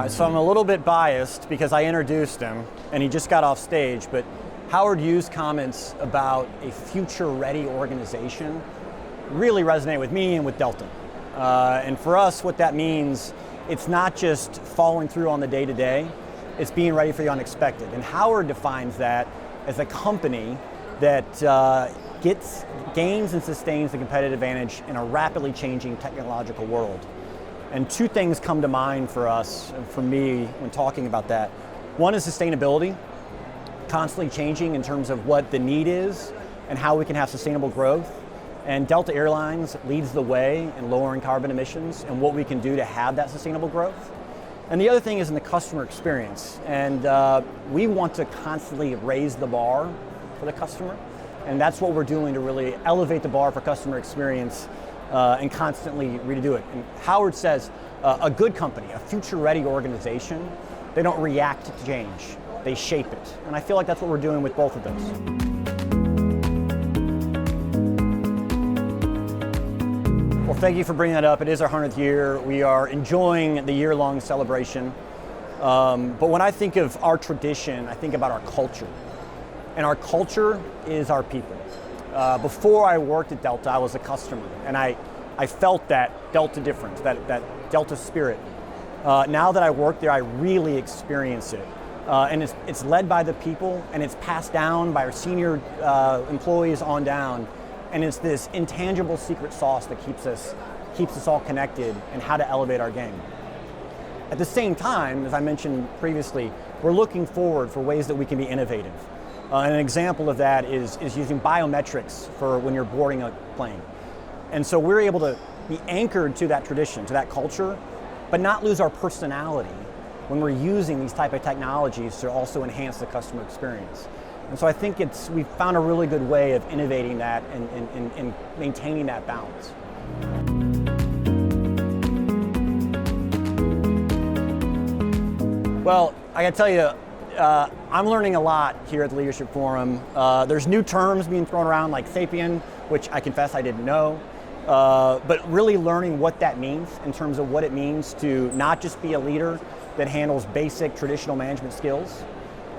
So I'm a little bit biased because I introduced him and he just got off stage, but Howard Yu's comments about a future-ready organization really resonate with me and with Delta. And for us, what that means, it's not just following through on the day-to-day, it's being ready for the unexpected. And Howard defines that as a company that gains and sustains the competitive advantage in a rapidly changing technological world. And two things come to mind for us, and for me, when talking about that. One is sustainability, constantly changing in terms of what the need is and how we can have sustainable growth. And Delta Airlines leads the way in lowering carbon emissions and what we can do to have that sustainable growth. And the other thing is in the customer experience. And we want to constantly raise the bar for the customer. And that's what we're doing to really elevate the bar for customer experience and constantly redo it. And Howard says a good company, a future-ready organization, they don't react to change, they shape it. And I feel like that's what we're doing with both of those. Well, thank you for bringing that up. It is our 100th year. We are enjoying the year-long celebration. But when I think of our tradition, I think about our culture. And our culture is our people. Before I worked at Delta, I was a customer, and I felt that Delta difference, that Delta spirit. Now that I work there, I really experience it. And it's led by the people, and it's passed down by our senior employees on down. And it's this intangible secret sauce that keeps us all connected and how to elevate our game. At the same time, as I mentioned previously, we're looking forward for ways that we can be innovative. And an example of that is using biometrics for when you're boarding a plane. And so we're able to be anchored to that tradition, to that culture, but not lose our personality when we're using these type of technologies to also enhance the customer experience. And so I think we've found a really good way of innovating that and maintaining that balance. Well, I gotta tell you, I'm learning a lot here at the Leadership Forum. There's new terms being thrown around like sapien, which I confess I didn't know, but really learning what that means in terms of what it means to not just be a leader that handles basic traditional management skills,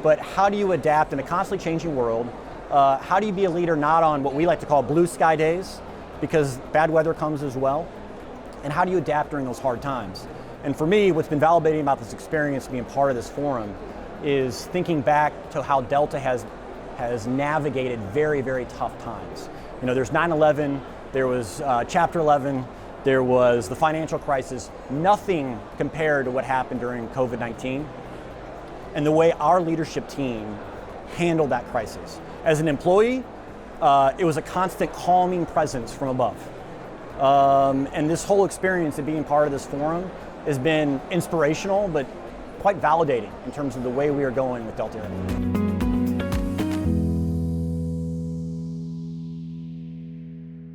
but how do you adapt in a constantly changing world? How do you be a leader not on what we like to call blue sky days, because bad weather comes as well, and how do you adapt during those hard times? And for me, what's been validating about this experience being part of this forum is thinking back to how Delta has navigated very, very tough times. You know, there's 9/11, there was Chapter 11, there was the financial crisis, nothing compared to what happened during COVID-19 and the way our leadership team handled that crisis. As an employee, it was a constant calming presence from above. And this whole experience of being part of this forum has been inspirational, but quite validating in terms of the way we are going with Delta Airlines.